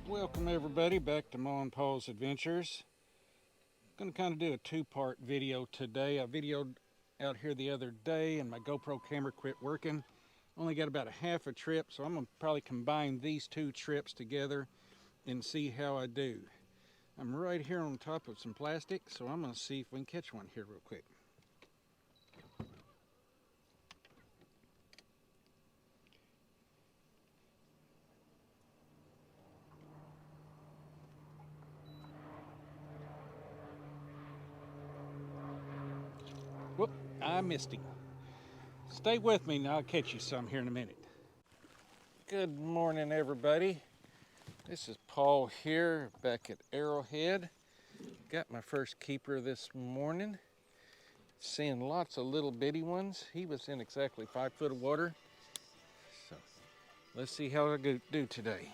Welcome everybody back to Ma and Paul's Adventures. I'm going to kind of do a two-part video today. I videoed out here the other day and my GoPro camera quit working. Only got about a half a trip, so I'm going to probably combine these two trips together and see how I do. I'm right here on top of some plastic, so I'm going to see if we can catch one here real quick. Whoop, I missed him. Stay with me and I'll catch you some here in a minute. Good morning everybody. This is Paul here back at Arrowhead. Got my first keeper this morning. Seeing lots of little bitty ones. He was in exactly 5 foot of water. So let's see how I do today.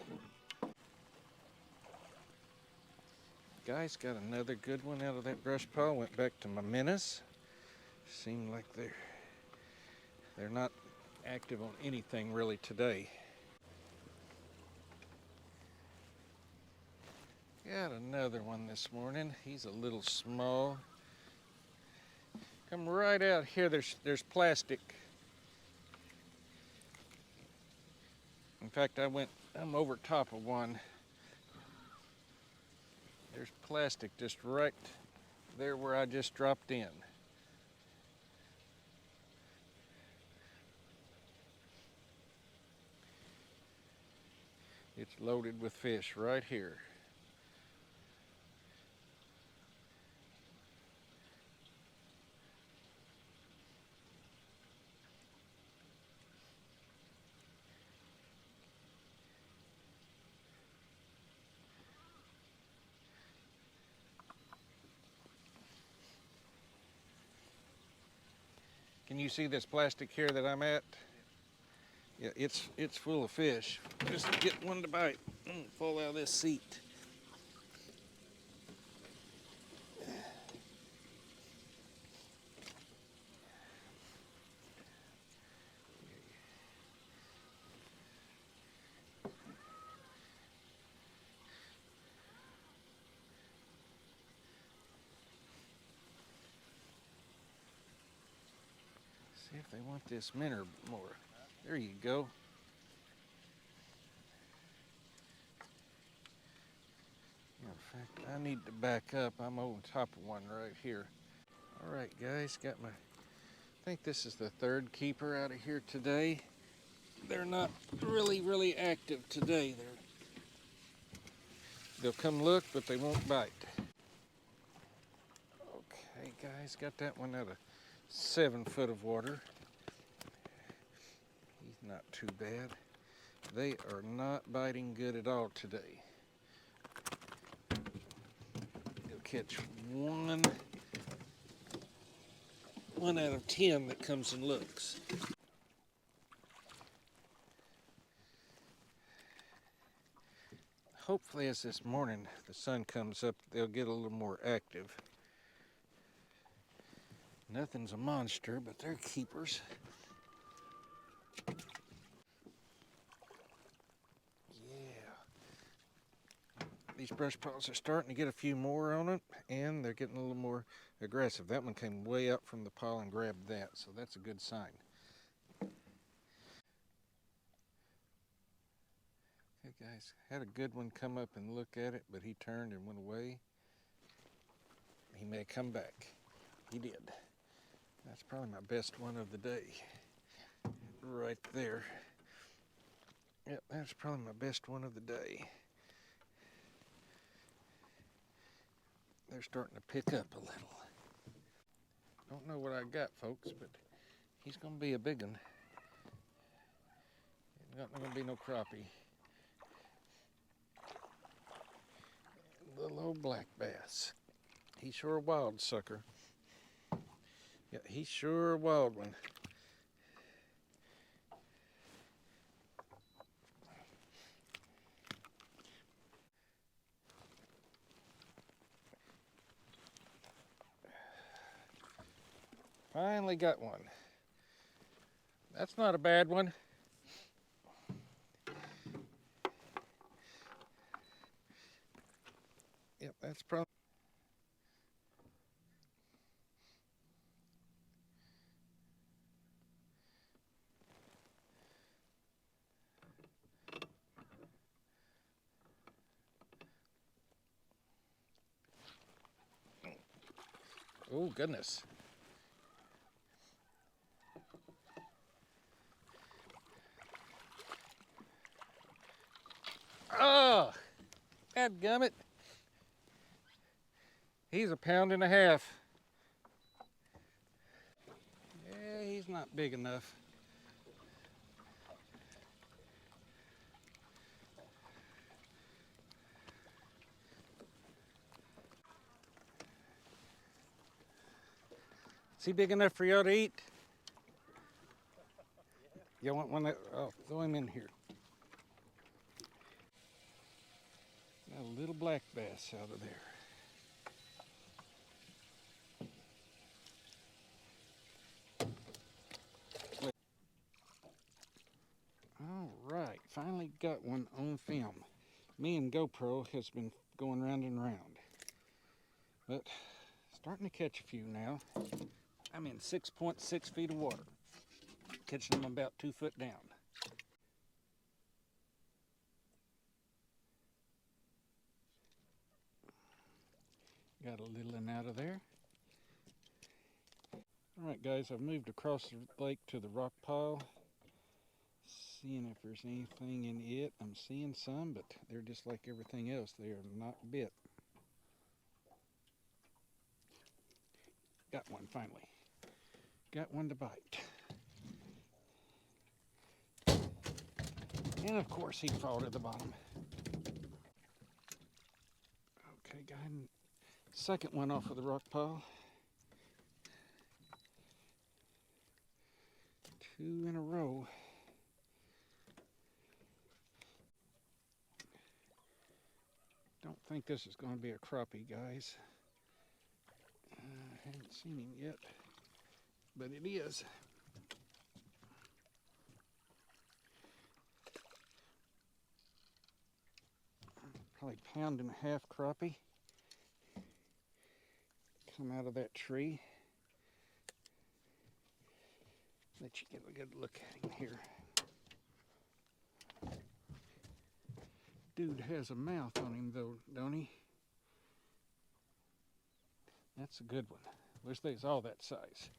Guys, got another good one out of that brush pile. Went back to my minnows. Seemed like they're not active on anything really today. Got another one this morning. He's a little small. Come right out here. There's plastic. In fact, I'm over top of one. There's plastic just right there where I just dropped in. It's loaded with fish right here. Can you see this plastic here that I'm at? Yeah, it's full of fish. Just get one to bite. Fall out of this seat. See if they want this minnow more. There you go. In fact, I need to back up. I'm on top of one right here. All right, guys, I think this is the third keeper out of here today. They're not really active today. They'll come look, but they won't bite. Okay, guys, got that one out of 7 foot of water. He's not too bad. They are not biting good at all today. You'll catch one out of 10 that comes and looks. Hopefully as this morning the sun comes up, they'll get a little more active. Nothing's a monster, but they're keepers. Yeah. These brush piles are starting to get a few more on it, and they're getting a little more aggressive. That one came way up from the pile and grabbed that, so that's a good sign. Okay, guys, had a good one come up and look at it, but he turned and went away. He may come back. He did. That's probably my best one of the day. Right there. Yep, that's probably my best one of the day. They're starting to pick up a little. Don't know what I got, folks, but he's going to be a big one. Not going to be no crappie. Little old black bass. He's sure a wild sucker. Yeah, he's sure a wild one. Finally got one. That's not a bad one. That's probably. Oh, goodness. Oh, dadgummit. He's a pound and a half. Yeah, he's not big enough. Is he big enough for y'all to eat? You want one that, oh, throw him in here. Got a little black bass out of there. All right, finally got one on film. Me and GoPro has been going round and round, but starting to catch a few now. I'm in 6.6 feet of water, catching them about 2 foot down. Got a little one out of there. All right, guys, I've moved across the lake to the rock pile, seeing if there's anything in it. I'm seeing some, but they're just like everything else. They are not bit. Got one finally. Got one to bite. And of course he'd fall to the bottom. Okay, got him. Second one off of the rock pile. 2 in a row. Don't think this is going to be a crappie, guys. I haven't seen him yet, but it is. Probably pound and a half crappie. Come out of that tree. Let you get a good look at him here. Dude has a mouth on him though, don't he? That's a good one. Wish they was all that size.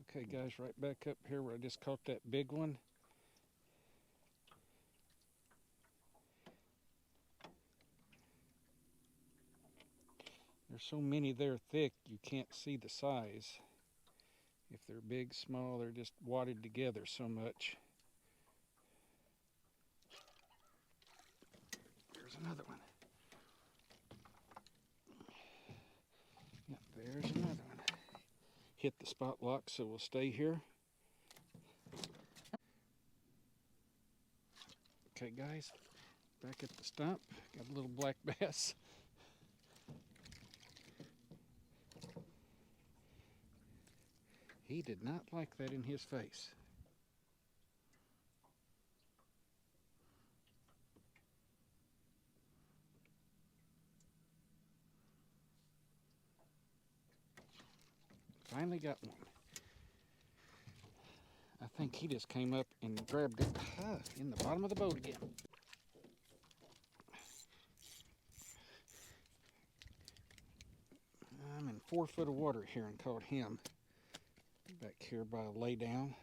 Okay guys, right back up here where I just caught that big one. There's so many there thick you can't see the size. If they're big, small, they're just wadded together so much. There's another one. Yep, there's another one. Hit the spot lock, so we'll stay here. Okay guys, back at the stump, got a little black bass. He did not like that in his face. Finally got one. I think he just came up and grabbed it in the bottom of the boat again. I'm in 4 foot of water here and caught him back here by a lay down.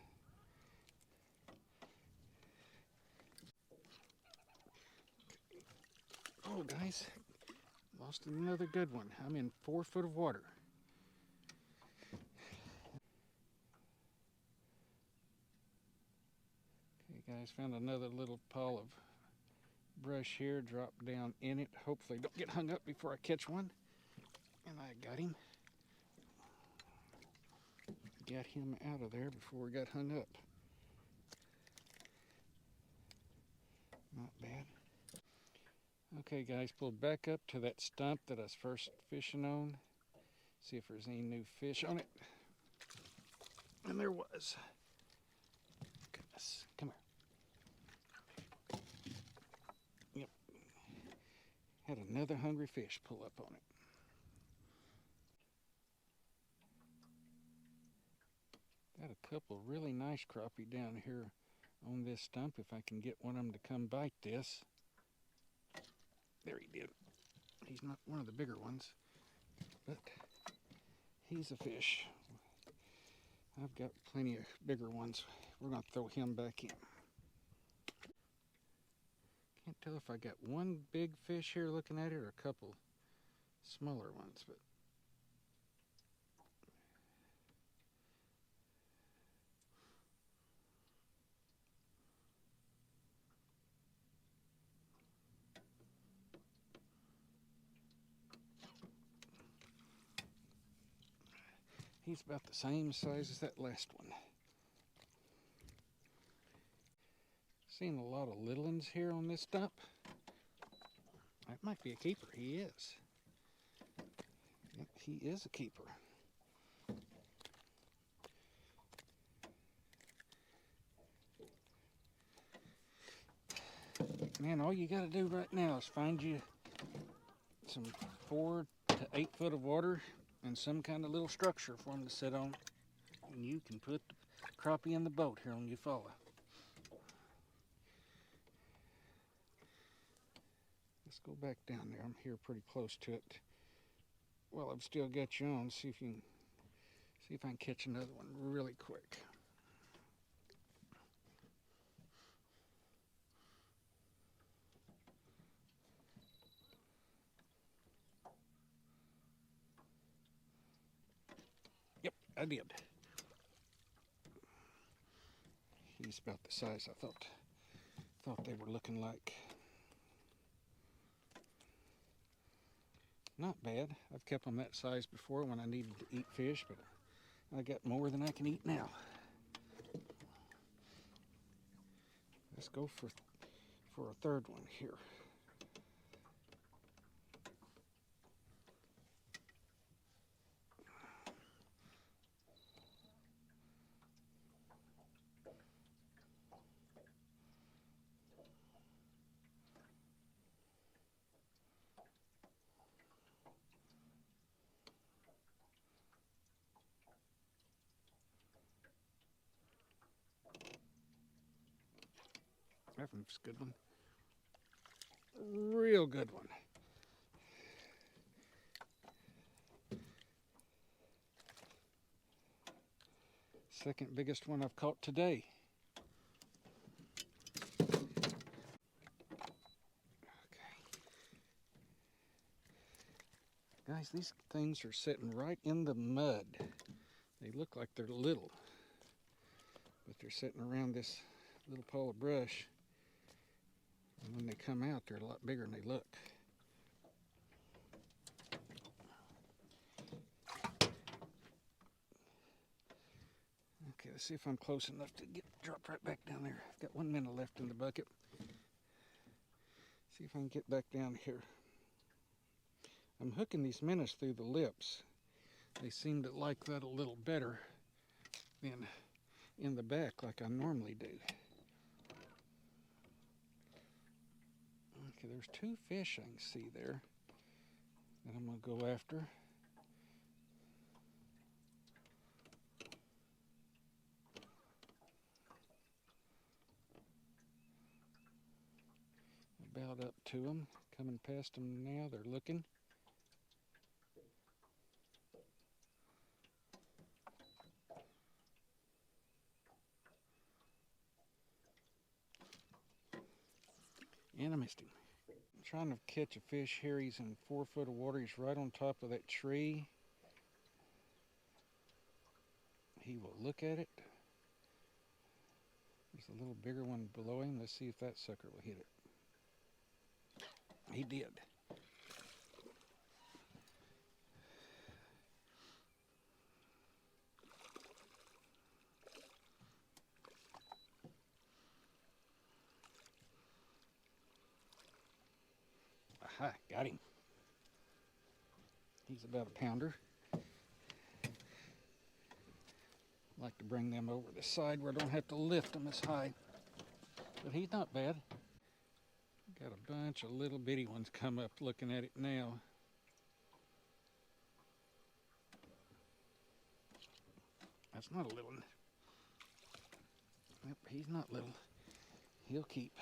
Oh guys, lost another good one. I'm in 4 foot of water. Okay guys, found another little pile of brush here, dropped down in it. Hopefully don't get hung up before I catch one. And I got him. Got him out of there before we got hung up. Not bad. Okay guys, pulled back up to that stump that I was first fishing on. See if there's any new fish on it. And there was. Goodness, come here. Yep. Had another hungry fish pull up on it. Got a couple really nice crappie down here on this stump if I can get one of them to come bite this. There he did. He's not one of the bigger ones, but he's a fish. I've got plenty of bigger ones. We're going to throw him back in. Can't tell if I got one big fish here looking at it or a couple smaller ones, but he's about the same size as that last one. Seeing a lot of little ones here on this stump. That might be a keeper. He is. Yep, he is a keeper. Man, all you got to do right now is find you some 4 to 8 foot of water and some kind of little structure for them to sit on, and you can put the crappie in the boat here on Eufaula. Let's go back down there. I'm here pretty close to it. Well, I've still got you on. See if I can catch another one really quick. Yep, I did. He's about the size I thought they were looking like. Not bad. I've kept them that size before when I needed to eat fish, but I got more than I can eat now. Let's go for a third one here. That one's a good one. Real good one. Second biggest one I've caught today. Okay. Guys, these things are sitting right in the mud. They look like they're little, but they're sitting around this little pile of brush. And when they come out, they're a lot bigger than they look. Okay, let's see if I'm close enough to drop right back down there. I've got 1 minute left in the bucket. See if I can get back down here. I'm hooking these minnows through the lips. They seem to like that a little better than in the back like I normally do. Okay, there's 2 fish I can see there that I'm going to go after. About up to them, coming past them now, they're looking. And I missed him. I'm trying to catch a fish here. He's in 4 foot of water. He's right on top of that tree. He will look at it. There's a little bigger one below him. Let's see if that sucker will hit it. He did. Aha, got him. He's about a pounder. Like to bring them over the side where I don't have to lift them as high. But he's not bad. Got a bunch of little bitty ones come up looking at it now. That's not a little one. Nope, he's not little. He'll keep.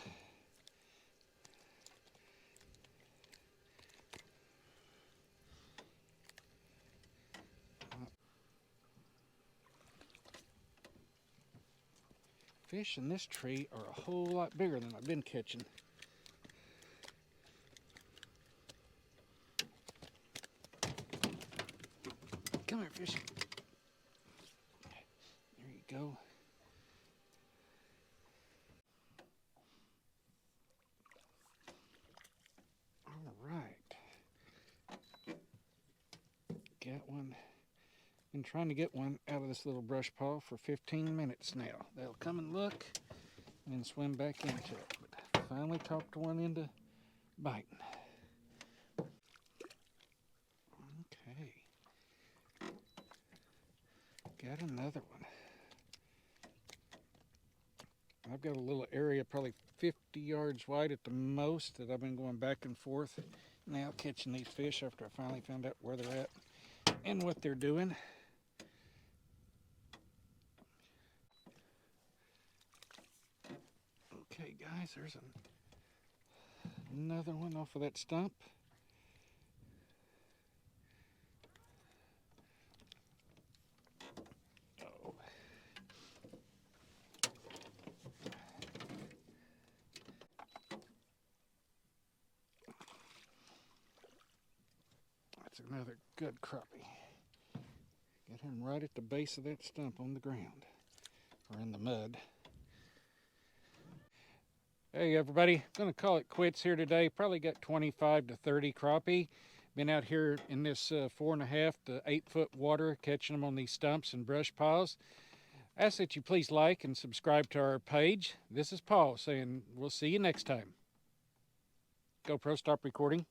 Fish in this tree are a whole lot bigger than I've been catching. Come here, fish. There you go. All right. Got one. Been trying to get one out of this little brush paw for 15 minutes now. They'll come and look and then swim back into it. But finally talked one into biting. Okay. Got another one. I've got a little area probably 50 yards wide at the most that I've been going back and forth now catching these fish after I finally found out where they're at and what they're doing. Okay guys, there's another one off of that stump. Oh. That's another good crappie. Got him right at the base of that stump on the ground, or in the mud. Hey everybody, gonna call it quits here today. Probably got 25 to 30 crappie. Been out here in this 4.5 to 8 foot water catching them on these stumps and brush piles. Ask that you please like and subscribe to our page. This is Paul saying we'll see you next time. GoPro, stop recording.